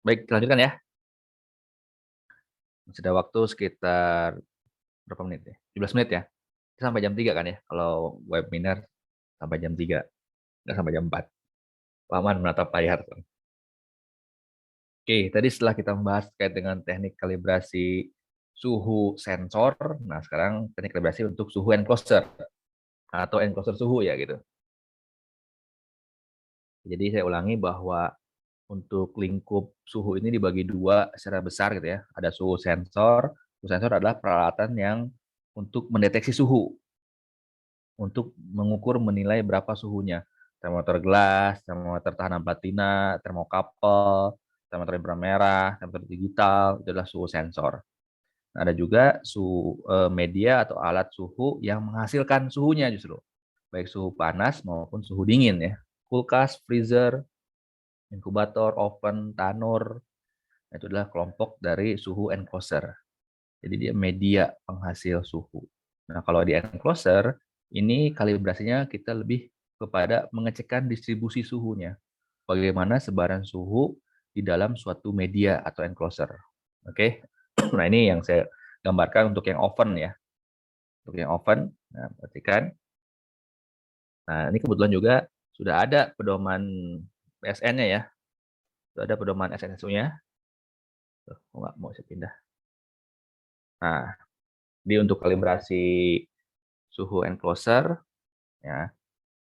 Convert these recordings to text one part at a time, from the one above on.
Baik, lanjutkan ya. Masih ada waktu sekitar berapa menit ya? 17 menit ya? Sampai jam 3 kan ya? Kalau webinar sampai jam 3, nggak sampai jam 4. Lamaan menatap layar. Oke, tadi setelah kita membahas terkait dengan teknik kalibrasi suhu sensor, nah sekarang teknik kalibrasi untuk suhu enclosure atau enclosure suhu ya gitu. Jadi saya ulangi bahwa untuk lingkup suhu ini dibagi dua secara besar gitu ya. Ada suhu sensor. Suhu sensor adalah peralatan yang untuk mendeteksi suhu, untuk mengukur menilai berapa suhunya. Termometer gelas, termometer tahanan platina, termokapel, termometer inframerah, termometer digital, itu adalah suhu sensor. Nah, ada juga suhu media atau alat suhu yang menghasilkan suhunya justru, baik suhu panas maupun suhu dingin ya. Kulkas, freezer, inkubator, oven, tanur, itu adalah kelompok dari suhu enclosure. Jadi dia media penghasil suhu. Nah, kalau di enclosure, ini kalibrasinya kita lebih kepada mengecekkan distribusi suhunya. Bagaimana sebaran suhu di dalam suatu media atau enclosure. Oke. Nah, ini yang saya gambarkan untuk yang oven ya. Untuk yang oven, nah, perhatikan. Nah, ini kebetulan juga sudah ada pedoman PSN-nya ya. Sudah ada pedoman SNSU-nya. Tuh, nggak mau saya pindah. Nah, di untuk kalibrasi suhu enclosure, ya,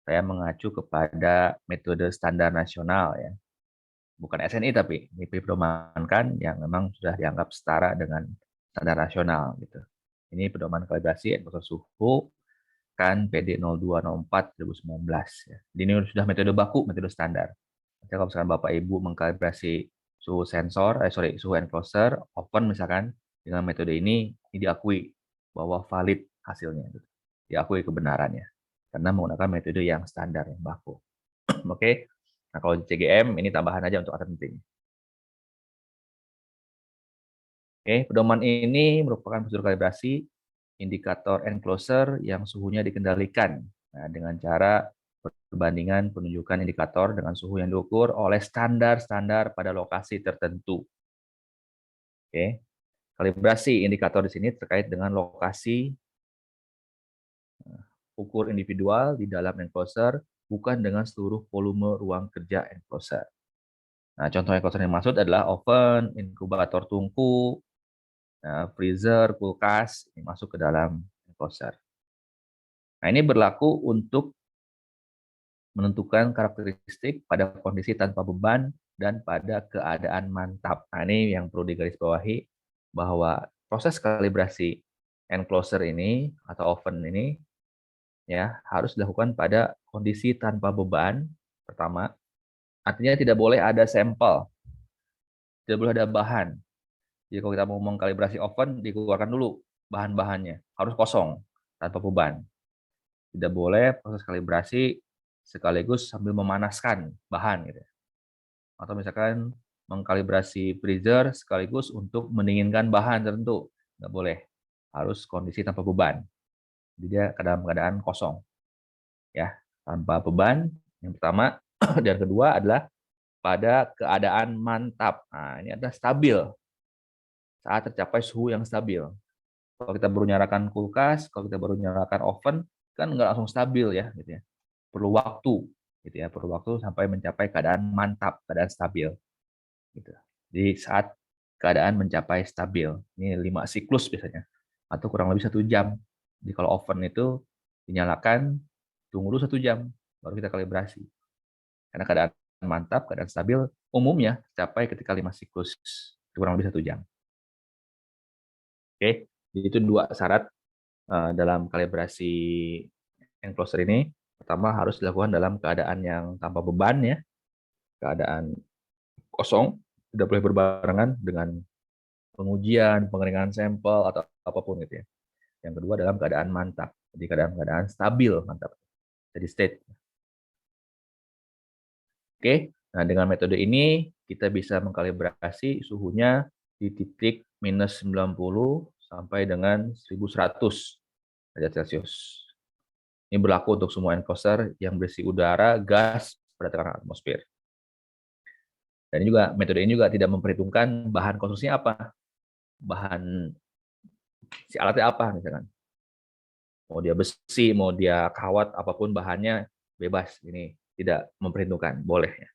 saya mengacu kepada metode standar nasional ya. Bukan SNI tapi dipedomankan yang memang sudah dianggap setara dengan standar nasional gitu. Ini pedoman kalibrasi enclosure suhu kan PD 0204 2019 ya. Jadi ini sudah metode baku, metode standar. Jadi kalau misalkan Bapak Ibu mengkalibrasi suhu sensor, suhu enclosure, oven misalkan dengan metode ini diakui bahwa valid hasilnya, gitu. Diakui kebenarannya karena menggunakan metode yang standar yang baku. Oke, nah kalau di CGM ini tambahan aja untuk kata penting. Oke, pedoman ini merupakan prosedur kalibrasi indikator enclosure yang suhunya dikendalikan dengan cara perbandingan penunjukan indikator dengan suhu yang diukur oleh standar-standar pada lokasi tertentu. Oke, kalibrasi indikator di sini terkait dengan lokasi ukur individual di dalam enclosure, bukan dengan seluruh volume ruang kerja enclosure. Nah, contoh enclosure yang maksud adalah oven, inkubator tungku, freezer, kulkas, ini masuk ke dalam enclosure. Nah, ini berlaku untuk menentukan karakteristik pada kondisi tanpa beban dan pada keadaan mantap. Nah, ini yang perlu digarisbawahi bahwa proses kalibrasi enclosure ini atau oven ini ya harus dilakukan pada kondisi tanpa beban pertama. Artinya tidak boleh ada sampel, tidak boleh ada bahan. Jadi kalau kita mau mengkalibrasi oven, dikeluarkan dulu bahan-bahannya, harus kosong tanpa beban. Tidak boleh proses kalibrasi sekaligus sambil memanaskan bahan gitu. Atau misalkan mengkalibrasi freezer sekaligus untuk mendinginkan bahan tertentu. Nggak boleh. Harus kondisi tanpa beban. Jadi dia dalam keadaan kosong. Ya, tanpa beban. Yang pertama. Dan kedua adalah pada keadaan mantap. Nah, ini adalah stabil. Saat tercapai suhu yang stabil. Kalau kita baru nyalakan kulkas, kalau kita baru nyalakan oven, kan nggak langsung stabil ya. Gitu ya. Perlu waktu. Gitu ya, perlu waktu sampai mencapai keadaan mantap, keadaan stabil. Gitu. Jadi saat keadaan mencapai stabil, ini 5 siklus biasanya, atau kurang lebih 1 jam. Jadi kalau oven itu dinyalakan, tunggu dulu 1 jam, baru kita kalibrasi. Karena keadaan mantap, keadaan stabil, umumnya capai ketika 5 siklus, kurang lebih 1 jam. Oke, jadi itu 2 syarat dalam kalibrasi enclosure ini. Pertama harus dilakukan dalam keadaan yang tanpa beban ya, keadaan kosong, tidak boleh berbarengan dengan pengujian, pengeringan sampel atau apapun gitu ya. Yang kedua dalam keadaan mantap, jadi keadaan stabil mantap, jadi state. Oke, nah dengan metode ini kita bisa mengkalibrasi suhunya di titik minus 90 sampai dengan 1100 derajat Celcius. Ini berlaku untuk semua enclosure yang berisi udara, gas pada tekanan atmosfer. Dan juga metode ini juga tidak memperhitungkan bahan konstruksinya apa, bahan si alatnya apa misalkan. Mau dia besi, mau dia kawat, apapun bahannya bebas. Ini tidak memperhitungkan, boleh ya.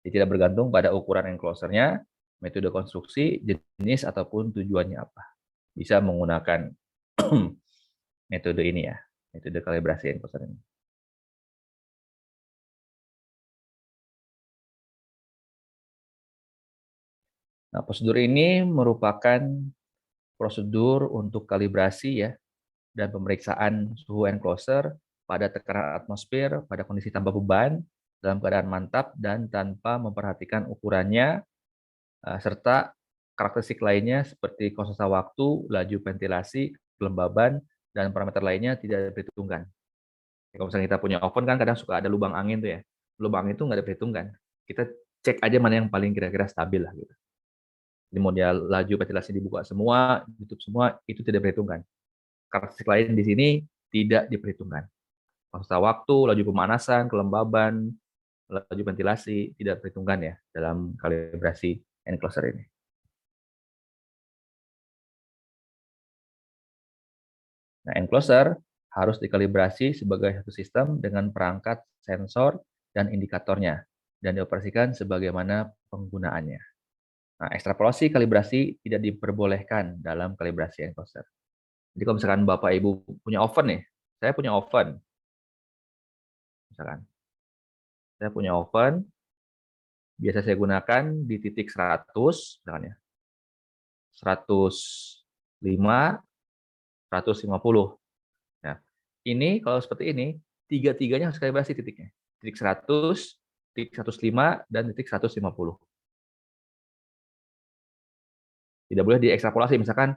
Jadi tidak bergantung pada ukuran enclosernya, metode konstruksi, jenis ataupun tujuannya apa. Bisa menggunakan metode ini ya, metode kalibrasi encloser ini. Nah, prosedur ini merupakan prosedur untuk kalibrasi ya dan pemeriksaan suhu enclosure pada tekanan atmosfer pada kondisi tanpa beban dalam keadaan mantap dan tanpa memperhatikan ukurannya serta karakteristik lainnya seperti konstanta waktu, laju ventilasi, kelembaban dan parameter lainnya tidak diperhitungkan. Kalau misalnya kita punya oven kan kadang suka ada lubang angin tuh ya. Lubang angin itu nggak diperhitungkan. Kita cek aja mana yang paling kira-kira stabil lah gitu. Jadi mau dia laju ventilasi dibuka semua, tutup semua, itu tidak diperhitungkan. Karakteristik lain di sini tidak diperhitungkan. Konstanta waktu, laju pemanasan, kelembaban, laju ventilasi tidak diperhitungkan ya dalam kalibrasi enclosure ini. Nah, enclosure harus dikalibrasi sebagai satu sistem dengan perangkat sensor dan indikatornya dan dioperasikan sebagaimana penggunaannya. Nah, ekstrapolasi kalibrasi tidak diperbolehkan dalam kalibrasi enclosure. Jadi kalau misalkan Bapak Ibu punya oven nih, saya punya oven, misalkan saya punya oven, biasa saya gunakan di titik 100, misalkan ya, 105, 150. Nah, ini kalau seperti ini, tiga-tiganya harus kalibrasi titiknya. Titik 100, titik 105, dan titik 150. Tidak boleh diekstrapolasi, misalkan,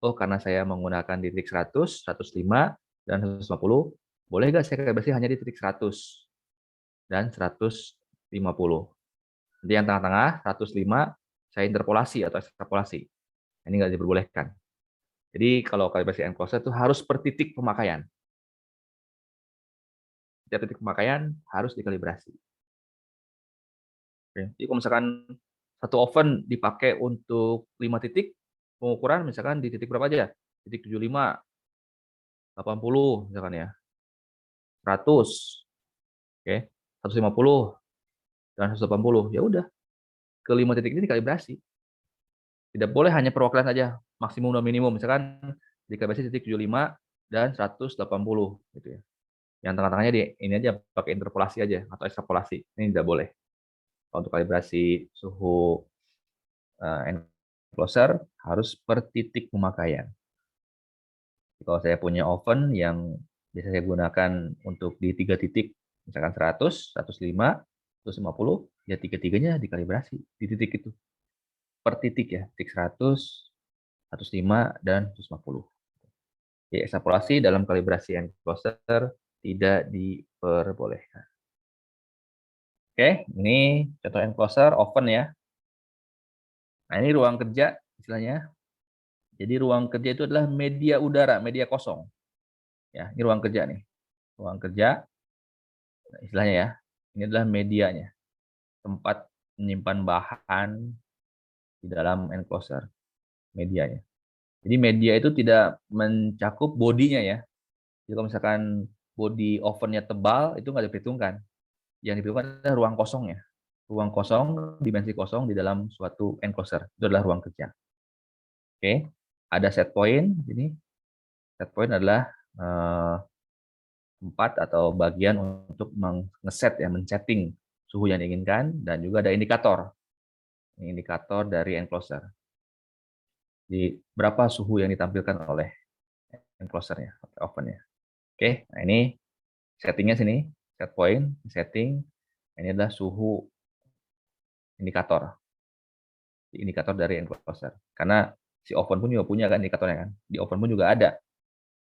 oh karena saya menggunakan titik 100, 105, dan 150, boleh nggak saya kalibrasi hanya di titik 100 dan 150. Nanti yang tengah-tengah, 105, saya interpolasi atau ekstrapolasi. Ini nggak diperbolehkan. Jadi kalau kalibrasi enclosure itu harus per titik pemakaian. Setiap titik pemakaian harus dikalibrasi. Jadi kalau misalkan satu oven dipakai untuk 5 titik, pengukuran misalkan di titik berapa aja? Titik 75, 80 misalkan ya, 100, oke, 150 dan 180. Ya udah, ke 5 titik ini dikalibrasi. Tidak boleh hanya perwakilan saja, maksimum dan minimum. Misalkan dikalibrasi titik 75 dan 180 gitu ya. Yang tengah-tengahnya di ini aja pakai interpolasi aja atau ekstrapolasi. Ini tidak boleh. Untuk kalibrasi suhu enclosure harus per titik pemakaian. Kalau saya punya oven yang biasa saya gunakan untuk di 3 titik, misalkan 100, 105, 150, ya tiga-tiganya dikalibrasi di titik itu. Per titik ya, titik 100, 105, dan 150. Jadi ekstrapolasi dalam kalibrasi enclosure tidak diperbolehkan. Oke, ini contoh enclosure oven ya. Nah, ini ruang kerja istilahnya. Jadi ruang kerja itu adalah media udara, media kosong. Ya, ini ruang kerja nih. Ruang kerja istilahnya ya. Ini adalah medianya, tempat menyimpan bahan di dalam enclosure, medianya. Jadi media itu tidak mencakup bodinya ya. Jadi kalau misalkan body ovennya tebal, itu nggak diperhitungkan. Yang diperhitungkan adalah ruang kosongnya. Ruang kosong, dimensi kosong di dalam suatu enclosure. Itu adalah ruang kerja. Oke, ada set point. Ini set point adalah tempat atau bagian untuk men-set ya, men-setting suhu yang diinginkan, dan juga ada indikator. Indikator dari enclosure. Di berapa suhu yang ditampilkan oleh enclosure-nya, oven-nya. Oke, nah ini settingnya sini, set point, setting. Ini adalah suhu indikator. Indikator dari enclosure. Karena si oven pun juga punya kan indikatornya kan. Di oven pun juga ada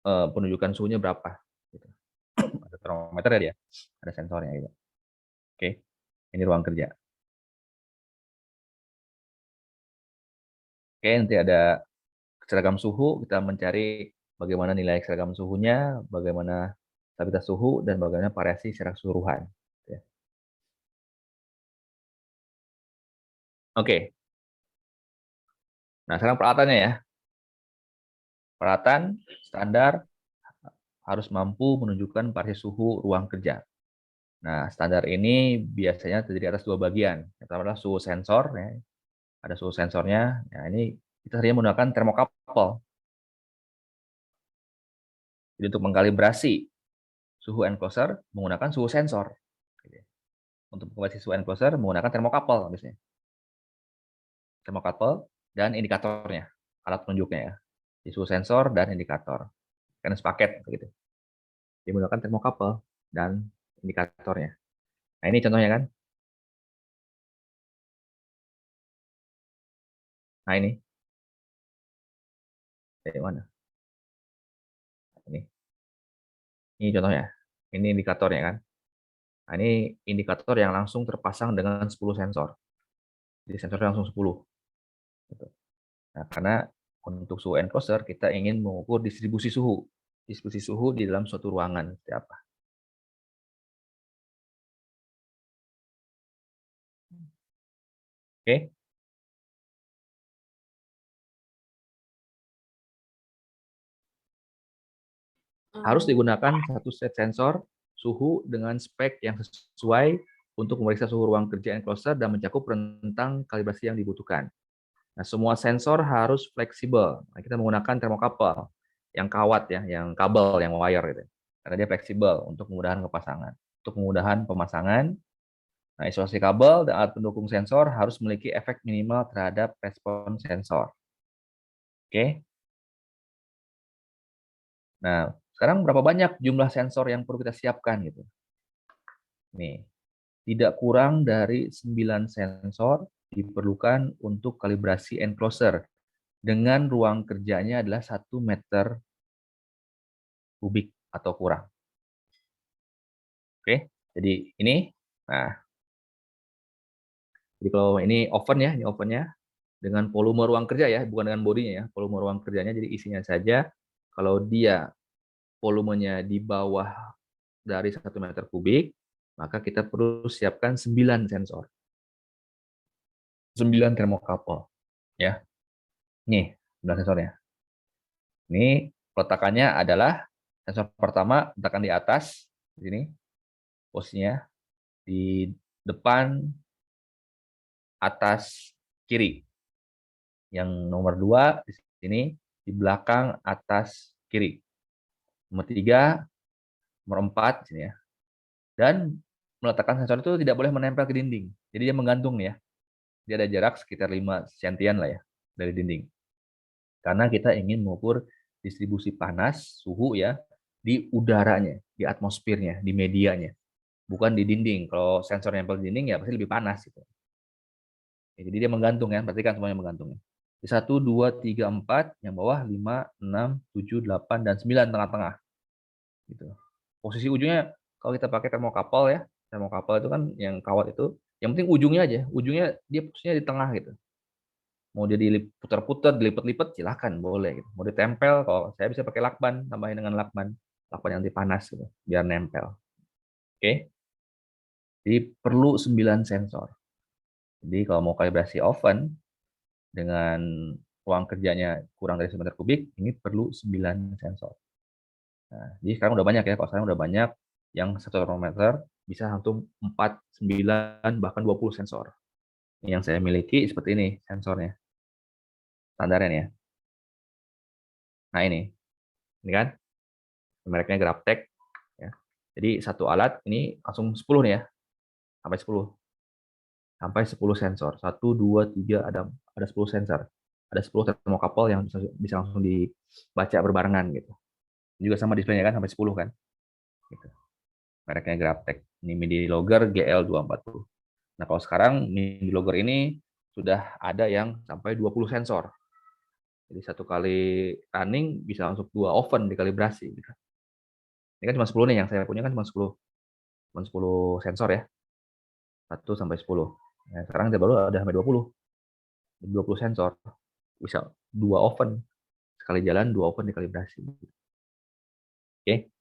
penunjukan suhunya berapa. Gitu. Ada termometer ya dia, ada sensornya gitu. Oke, ini ruang kerja. Oke, nanti ada seragam suhu, kita mencari bagaimana nilai seragam suhunya, bagaimana stabilitas suhu, dan bagaimana variasi secara keseluruhan. Oke. Nah, sekarang peralatannya ya. Peralatan standar harus mampu menunjukkan variasi suhu ruang kerja. Nah, standar ini biasanya terdiri atas dua bagian. Yang pertama adalah suhu sensor, ya. Ada suhu sensornya. Nah, ini kita sering menggunakan termokapel. Jadi untuk mengkalibrasi suhu enclosure menggunakan suhu sensor. Untuk mengkalibrasi suhu enclosure menggunakan termokapel biasanya. Termokapel dan indikatornya, alat penunjuknya ya. Di suhu sensor dan indikator. Karena sepaket begitu. Dia menggunakan termokapel dan indikatornya. Nah, ini contohnya kan. Nah, ini dari mana? Ini. Ini contohnya. Ini indikatornya kan. Nah, ini indikator yang langsung terpasang dengan 10 sensor. Jadi sensornya langsung 10. Gitu. Nah, karena untuk suhu enclosure kita ingin mengukur distribusi suhu. Distribusi suhu di dalam suatu ruangan seperti apa. Oke. Harus digunakan satu set sensor suhu dengan spek yang sesuai untuk memeriksa suhu ruang kerja enclosure dan mencakup rentang kalibrasi yang dibutuhkan. Nah, semua sensor harus fleksibel. Nah, kita menggunakan termokapel yang kawat ya, yang kabel, yang wire gitu. Karena dia fleksibel untuk kemudahan kepasangan. Untuk kemudahan pemasangan, nah isolasi kabel dan alat pendukung sensor harus memiliki efek minimal terhadap respon sensor. Oke. Nah, sekarang berapa banyak jumlah sensor yang perlu kita siapkan gitu. Nih, tidak kurang dari 9 sensor diperlukan untuk kalibrasi enclosure dengan ruang kerjanya adalah 1 meter kubik atau kurang. Oke, jadi ini, nah, jadi kalau ini oven ya, ini ovennya dengan volume ruang kerja ya, bukan dengan bodinya ya, volume ruang kerjanya, jadi isinya saja. Kalau dia volumenya di bawah dari 1 meter kubik, maka kita perlu siapkan 9 sensor, 9 termokapel, ya. Nih, 9 sensornya. Ini peletakannya adalah sensor pertama letakkan di atas, di sini posisinya di depan atas kiri. Yang nomor 2 di sini di belakang atas kiri. Nomor 3, nomor 4 di sini ya. Dan meletakkan sensor itu tidak boleh menempel ke dinding. Jadi dia menggantung ya. Dia ada jarak sekitar 5 sentian lah ya dari dinding. Karena kita ingin mengukur distribusi panas, suhu ya, di udaranya, di atmosfernya, di medianya. Bukan di dinding. Kalau sensor nempel di dinding ya pasti lebih panas gitu. Jadi dia menggantung ya, berarti kan semuanya menggantung. Di 1, 2, 3, 4, yang bawah 5, 6, 7, 8, dan 9 tengah-tengah. Gitu. Posisi ujungnya kalau kita pakai termokapel ya, termokapel itu kan yang kawat itu, yang penting ujungnya aja, ujungnya dia posisinya di tengah gitu. Mau dia diputar-putar, dilipat-lipat, silahkan boleh. Gitu. Mau ditempel, kalau saya bisa pakai lakban, tambahin dengan lakban, lakban yang anti panas gitu, biar nempel. Oke, jadi perlu 9 sensor. Jadi kalau mau kalibrasi oven dengan ruang kerjanya kurang dari 1 meter kubik, ini perlu 9 sensor. Nah, jadi sekarang udah banyak ya, kalau sekarang udah banyak yang 1 termometer bisa langsung 4, 9, bahkan 20 sensor. Ini yang saya miliki seperti ini sensornya, standarnya ya. Nah ini kan mereknya Graptec ya. Jadi satu alat ini langsung 10 nih ya, sampai 10. Sampai 10 sensor. 1, 2, 3, ada 10 sensor. Ada 10 termokapel yang bisa langsung dibaca berbarengan gitu. Juga sama displaynya kan sampai 10 kan. Gitu. Mereknya Graptec. Ini MIDI logger GL240. Nah, kalau sekarang MIDI logger ini sudah ada yang sampai 20 sensor. Jadi satu kali running bisa langsung 2 oven dikalibrasi gitu. Ini kan cuma 10 nih, yang saya punya kan cuma 10. Cuma 10 sensor ya. 1 sampai 10. Nah, sekarang saya baru ada sampai 20. 20 sensor. Bisa 2 oven. Sekali jalan 2 oven dikalibrasi. Oke.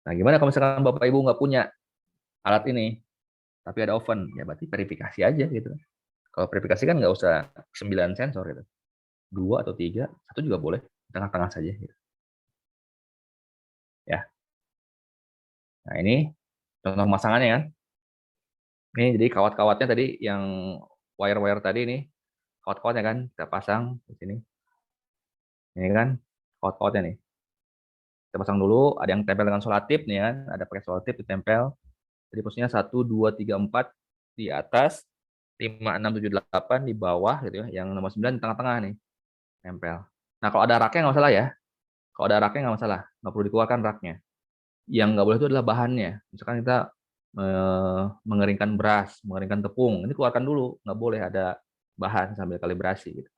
Nah, gimana kalau misalkan Bapak Ibu nggak punya alat ini, tapi ada oven? Ya berarti verifikasi aja gitu. Kalau verifikasi kan nggak usah 9 sensor gitu. 2 atau 3, 1 juga boleh, tengah-tengah saja gitu. Ya. Nah, ini contoh pemasangannya kan. Ini jadi kawat-kawatnya tadi yang wire-wire tadi nih, kawat-kawatnya kan kita pasang di sini. Ini kan kawat-kawatnya nih. Kita pasang dulu, ada yang tempel dengan solatip nih kan, ada pakai solatip ditempel. Jadi posisinya 1 2 3 4 di atas, 5 6 7 8 di bawah gitu ya. Yang nomor 9 di tengah-tengah nih, nempel. Nah, kalau ada raknya nggak masalah ya. Kalau ada raknya nggak masalah, nggak perlu dikeluarkan raknya. Yang nggak boleh itu adalah bahannya. Misalkan kita mengeringkan beras, mengeringkan tepung, ini keluarkan dulu, nggak boleh ada bahan sambil kalibrasi gitu.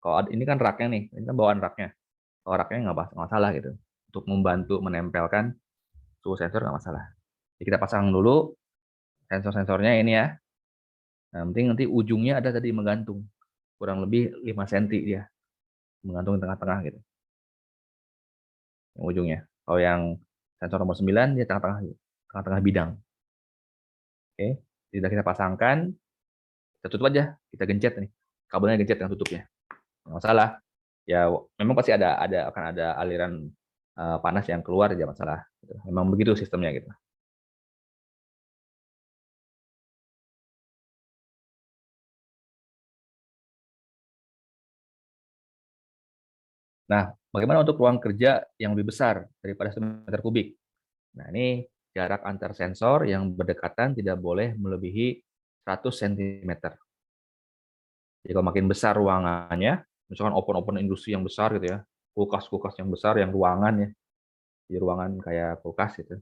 Kalau ini kan raknya nih, ini kan bawaan raknya. Kalau raknya nggak masalah gitu. Untuk membantu menempelkan suhu sensor nggak masalah. Jadi kita pasang dulu sensor-sensornya ini ya. Nah, penting nanti ujungnya ada tadi menggantung. Kurang lebih 5 cm dia. Menggantung di tengah-tengah gitu. Yang ujungnya. Kalau yang sensor nomor 9 dia tengah-tengah bidang. Oke. Jadi sudah kita pasangkan, kita tutup aja, kita gencet nih. Kabelnya gencet yang tutupnya. Nggak masalah. Ya memang pasti akan ada aliran panas yang keluar, tidak masalah. Memang begitu sistemnya gitu. Nah, bagaimana untuk ruang kerja yang lebih besar daripada 1 meter kubik? Nah, ini jarak antar sensor yang berdekatan tidak boleh melebihi 100 cm. Jadi kalau makin besar ruangannya, misalkan open-open industri yang besar gitu ya, kulkas-kulkas yang besar, yang ruangan ya, di ruangan kayak kulkas gitu.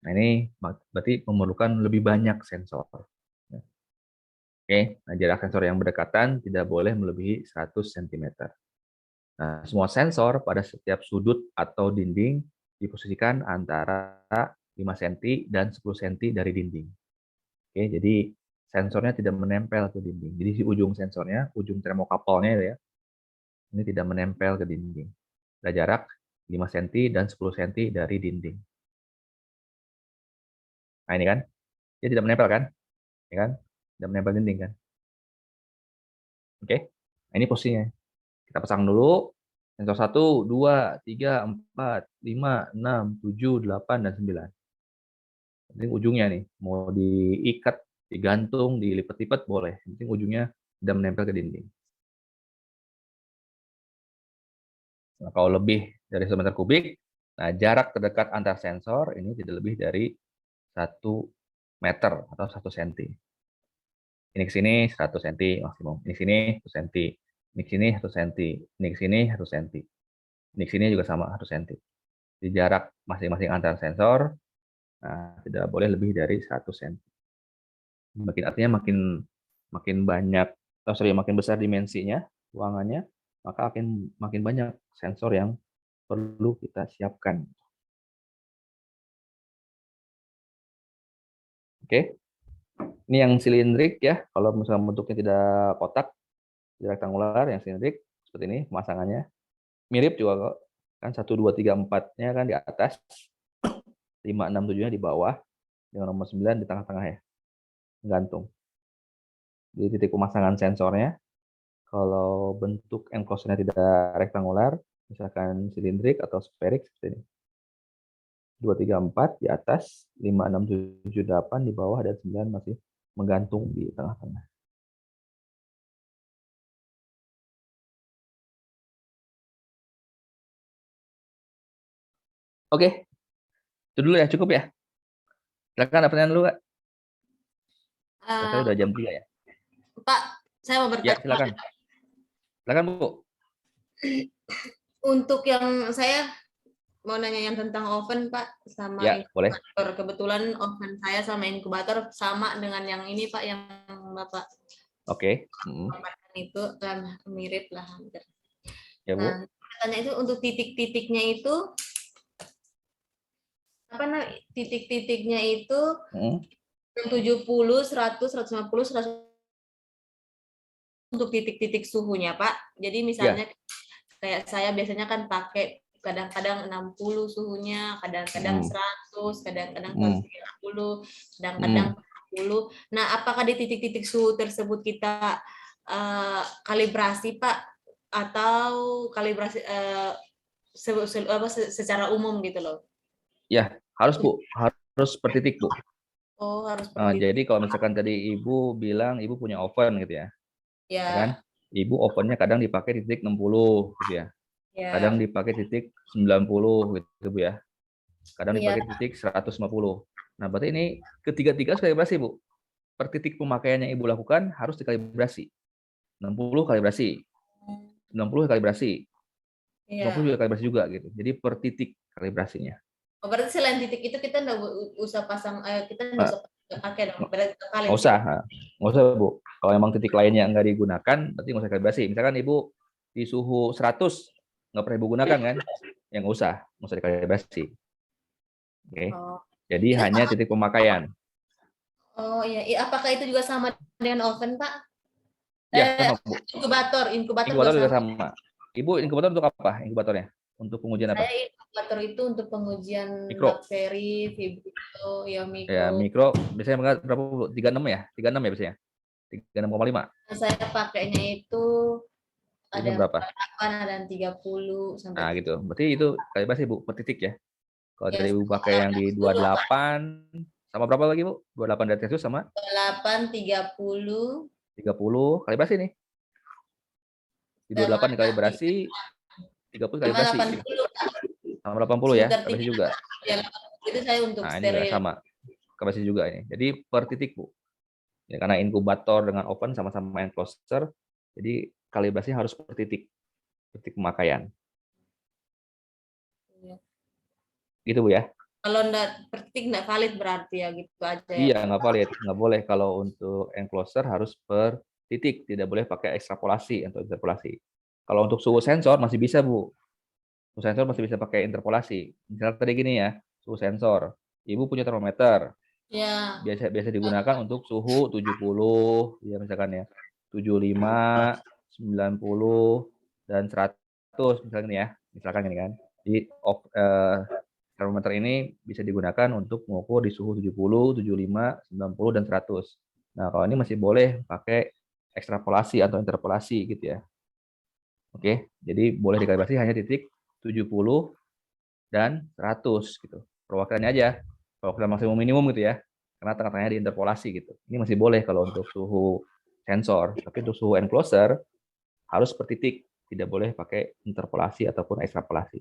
Nah, ini berarti memerlukan lebih banyak sensor. Oke, nah jarak sensor yang berdekatan tidak boleh melebihi 100 cm. Nah, semua sensor pada setiap sudut atau dinding diposisikan antara 5 cm dan 10 cm dari dinding. Oke, jadi sensornya tidak menempel ke dinding. Jadi di ujung sensornya, ujung termokapelnya ya, ini tidak menempel ke dinding. Ada jarak 5 cm dan 10 cm dari dinding. Nah, ini kan, dia tidak menempel kan? Ya kan? Tidak menempel dinding kan? Oke, nah, ini posisinya. Kita pasang dulu sensor 1, 2, 3, 4, 5, 6, 7, 8, dan 9. Ini ujungnya nih, mau diikat, digantung, dilipat-lipat boleh. Yang penting ujungnya tidak menempel ke dinding. Nah, kalau lebih dari 1 meter kubik, nah jarak terdekat antar sensor ini tidak lebih dari 1 meter atau 1 cm. Ini ke sini 1 cm maksimum. Ini ke sini 1 cm. Ini ke sini 1 cm. Ini ke sini 1 cm. Ini ke sini juga sama 1 cm. Di jarak masing-masing antar sensor, nah, tidak boleh lebih dari 1 cm. Artinya makin makin banyak, makin besar dimensinya, ruangannya, maka makin banyak sensor yang perlu kita siapkan. Oke, ini yang silindrik ya. Kalau misalnya bentuknya tidak kotak, tidak rektangular, yang silindrik seperti ini pemasangannya. Mirip juga kok. Kan 1, 2, 3, 4-nya kan di atas, 5, 6, 7-nya di bawah, dengan nomor 9 di tengah-tengah ya, gantung. Di titik pemasangan sensornya, kalau bentuk enclosure-nya tidak rektangular, misalkan silindrik atau sferik seperti ini. 2, 3, 4 di atas, 5, 6, 7, 8 di bawah, dan 9 masih menggantung di tengah-tengah. Oke, itu dulu ya, cukup ya. Silakan ada pertanyaan dulu, Kak. Saya udah jam 3 ya. Pak, saya mau Ya, bertanya. silakan. Silakan, Bu. Untuk yang saya mau nanya yang tentang oven, Pak, sama Ya, boleh. inkubator. Kebetulan oven saya sama inkubator sama dengan yang ini, Pak, yang Bapak Oke. itu kan mirip lah hampir. Ya, Bu. Nah, tanya itu untuk titik-titiknya itu apa titik-titiknya itu 70, 100, 150, 100 untuk titik-titik suhunya, Pak. Jadi misalnya kayak saya biasanya kan pakai kadang-kadang 60 suhunya, kadang-kadang 100, kadang-kadang 130, kadang-kadang 30. Nah, apakah di titik-titik suhu tersebut kita kalibrasi, Pak? Atau kalibrasi secara umum gitu loh? Ya, harus Bu, harus per titik Bu. Oh, harus per titik. Jadi kalau misalkan tadi Ibu bilang Ibu punya oven gitu ya kan? Ya, Ibu ovennya kadang dipakai titik 60 gitu ya. Kadang ya, dipakai titik 90 gitu Bu ya. Kadang ya. dipakai titik 150. Nah, berarti ini ketiga-tiga harus kalibrasi Bu. Per titik pemakaian yang Ibu lakukan harus dikalibrasi. 60 kalibrasi, 90 kalibrasi, 50 Iya. juga kalibrasi juga gitu. Jadi per titik kalibrasinya. Oh, berarti selain titik itu kita nggak usah pasang, kita nggak Nah, usah pakai dong. Berarti kalian nggak usah, nggak usah Bu. Kalau emang titik lainnya nggak digunakan, berarti nggak usah kalibrasi. Misalkan Ibu di suhu 100 nggak pernah Ibu gunakan kan? Ya nggak usah dikalibrasi. Oke. Oh, Jadi itu hanya titik pemakaian. oh iya, apakah itu juga sama dengan oven, Pak? Ya, sama Bu. Inkubator juga Inkubator juga sama. sama. Ibu inkubator untuk apa? Inkubatornya? Untuk pengujian Saya apa? inkubator itu untuk pengujian Mikro. bakteri, vibrio, ya Ya, mikro. mikro biasanya berapa Bu? 36 ya? 36 ya biasanya? 36,5. Saya pakainya itu ada Biasanya yang berapa? 8, ada yang 30 sampai Nah, gitu. Berarti itu kalibrasi Bu, per titik ya. Kalau ya tadi Ibu pakai yang di 28 sama berapa lagi Bu? 28 derajat Celcius sama 8, 30 30 kalibrasi nih. Di sama 28 dikalibrasi, 30 sama kalibrasi gitu. 80 Sama 80 suhu ya, kalibrasi tertinggi juga. ya, itu saya untuk Nah, ini juga steril. sama. Kalibrasi juga ini. Jadi per titik Bu. Ya, karena inkubator dengan oven sama-sama enclosure, jadi kalibrasinya harus per titik, titik pemakaian. Ya. Gitu Bu ya. Kalau enggak per titik enggak valid berarti ya gitu aja ya, Iya, Pak. nggak valid. Nggak boleh kalau untuk enclosure harus per titik, tidak boleh pakai ekstrapolasi atau interpolasi. Kalau untuk suhu sensor masih bisa, Bu. Suhu sensor masih bisa pakai interpolasi. Misalnya tadi gini ya, suhu sensor. Ibu punya termometer, Ya, biasa biasa digunakan untuk suhu 70, ya misalkan ya. 75, 90, dan 100 misalkan ya. Misalkan ini kan. Jadi termometer ini bisa digunakan untuk mengukur di suhu 70, 75, 90, dan 100. Nah, kalau ini masih boleh pakai ekstrapolasi atau interpolasi gitu ya. Oke, jadi boleh dikalibrasi hanya titik 70 dan 100 gitu. Perwakilannya aja. Perwakilan maksimum minimum gitu ya. Karena tengah-tengahnya diinterpolasi gitu. Ini masih boleh kalau untuk suhu sensor. Tapi untuk suhu enclosure harus per titik. Tidak boleh pakai interpolasi ataupun ekstrapolasi.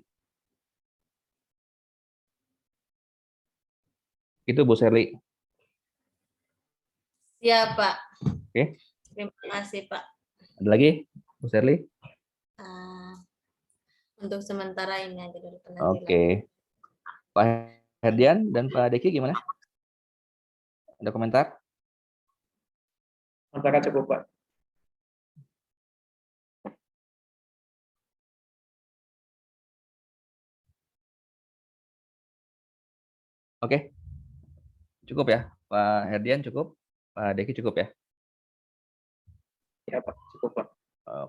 Itu Bu Sherly. siap, Pak. Oke, Terima kasih, Pak. ada lagi Bu Sherly? Ah, untuk sementara ini aja dulu penampilan. Oke. Pak Herdian dan Pak Deki gimana? Ada komentar? Apakah cukup, Pak? Oke, cukup ya. Pak Herdian cukup, Pak Deki cukup ya. Ya, Pak. Cukup, Pak.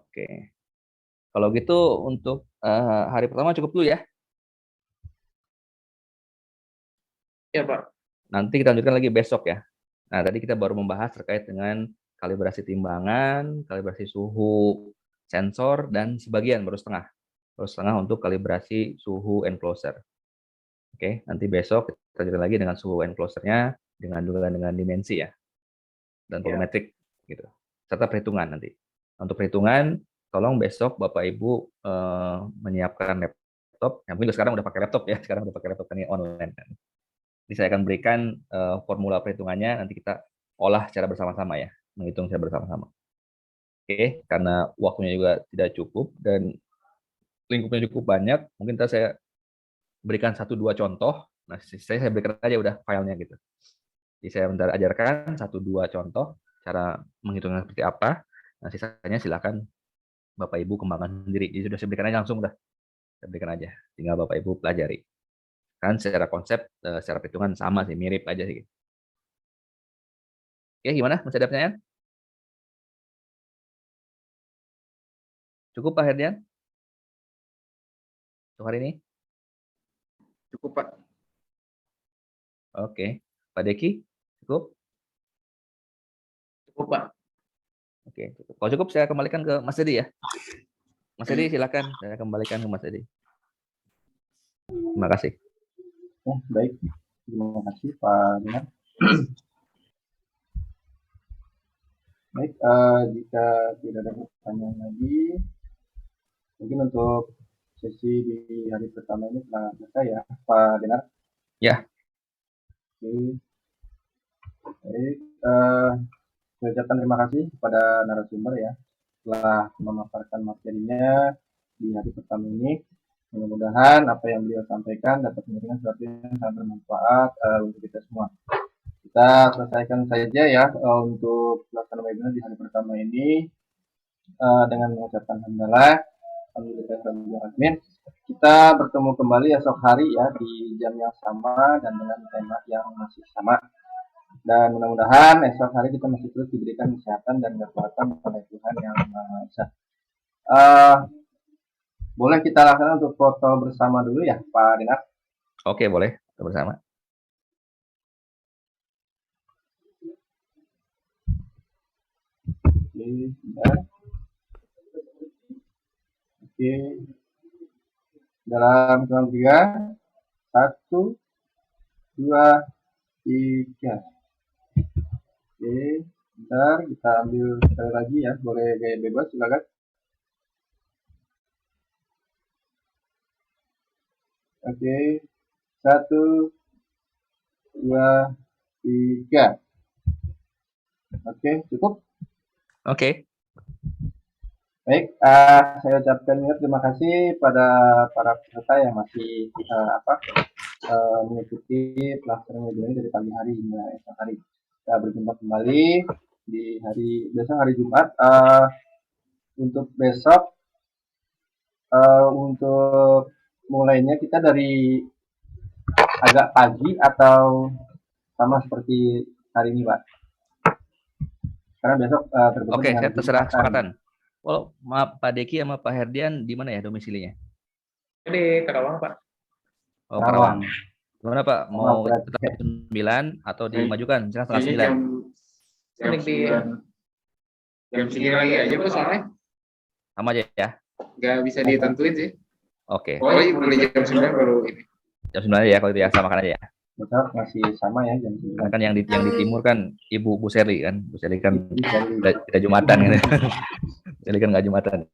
Oke. Kalau gitu untuk hari pertama cukup dulu ya. Ya, Pak. Nanti kita lanjutkan lagi besok ya. Nah, tadi kita baru membahas terkait dengan kalibrasi timbangan, kalibrasi suhu sensor, dan sebagian baru setengah. Baru setengah untuk kalibrasi suhu enclosure. Oke, nanti besok kita lanjutkan lagi dengan suhu enclosure-nya, dengan dimensi ya, dan Ya. volumetrik gitu. Serta perhitungan nanti. Untuk perhitungan, tolong besok Bapak Ibu menyiapkan laptop. Yang mungkin sekarang udah pakai laptop ya, sekarang udah pakai laptop ini online kan. Jadi saya akan berikan formula perhitungannya, nanti kita olah secara bersama-sama ya, menghitung secara bersama-sama. Oke, karena waktunya juga tidak cukup dan lingkupnya cukup banyak, mungkin saya berikan 1-2 contoh. Nah, saya berikan aja udah filenya gitu. Jadi saya bentar ajarkan 1-2 contoh cara menghitungnya seperti apa. Nah, sisanya silakan Bapak Ibu kembangkan sendiri. Jadi sudah saya berikan aja langsung udah. Saya berikan aja. Tinggal Bapak Ibu pelajari. Kan secara konsep, secara perhitungan sama sih, mirip aja sih. Oke, gimana? Masih ada pertanyaan? Cukup Pak Herdian? Untuk hari ini? Cukup, Pak. Oke. Pak Deki? Cukup? Cukup, Pak. Oke, cukup. Kalau cukup saya kembalikan ke Mas Dedi ya. Mas Dedi silakan, saya kembalikan ke Mas Dedi. Terima kasih. Ya, baik. Terima kasih Pak Dinar. Baik, jika tidak ada pertanyaan lagi, mungkin untuk sesi di hari pertama ini telah selesai ya, Pak Dinar. Ya. Oke. Baik, saya ucapkan terima kasih kepada narasumber ya, telah memaparkan materinya di hari pertama ini. Mudah-mudahan apa yang beliau sampaikan dapat memberikan sesuatu yang sangat bermanfaat untuk kita semua. Kita selesaikan saja ya untuk pelaksanaan webinar di hari pertama ini dengan mengucapkan hamdalah, alhamdulillah. Kita bertemu kembali esok hari ya di jam yang sama dan dengan tema yang masih sama. Dan mudah-mudahan esok hari kita masih terus diberikan kesehatan dan kekuatan oleh Tuhan yang Maha Esa. Boleh kita lakukan untuk foto bersama dulu ya, Pak Dinar? Oke, boleh. Foto bersama. Oke, sebentar. Oke. Dalam hitungan 3, 1, 2, 3. Oke, bentar kita ambil sekali lagi ya, boleh gaya bebas silakan. Oke, 1, 2, 3. Oke, cukup. Oke. Baik, saya ucapkan terima kasih pada para peserta yang masih mengikuti pelaksanaan webinar ini dari pagi hari hingga esok hari. Kita berjumpa kembali di besok hari Jumat. Untuk besok, untuk mulainya kita dari agak pagi atau sama seperti hari ini, Pak? Karena besok terbentuk Oke, saya terserah kesepakatan. Well, maaf Pak Deki sama Pak Herdian di mana ya domisilinya? Di Karawang, Pak. Oh, Karawang. Gimana Pak? Mau tetap jam 9 atau dimajukan? Misalkan setengah 9. Jam 9 lagi aja, Pak, soalnya. Sama aja ya? Nggak bisa ditentuin sih. Oke. Oh, mulai jam 9 baru ini. Jam 9 aja ya, kalau itu ya, samakan aja ya. Besok masih sama ya jam 9. Karena kan yang di timur kan Ibu Bu Seri kan. Bu Seri kan tidak Jumatan gitu. Bu Seri kan nggak Jumatan.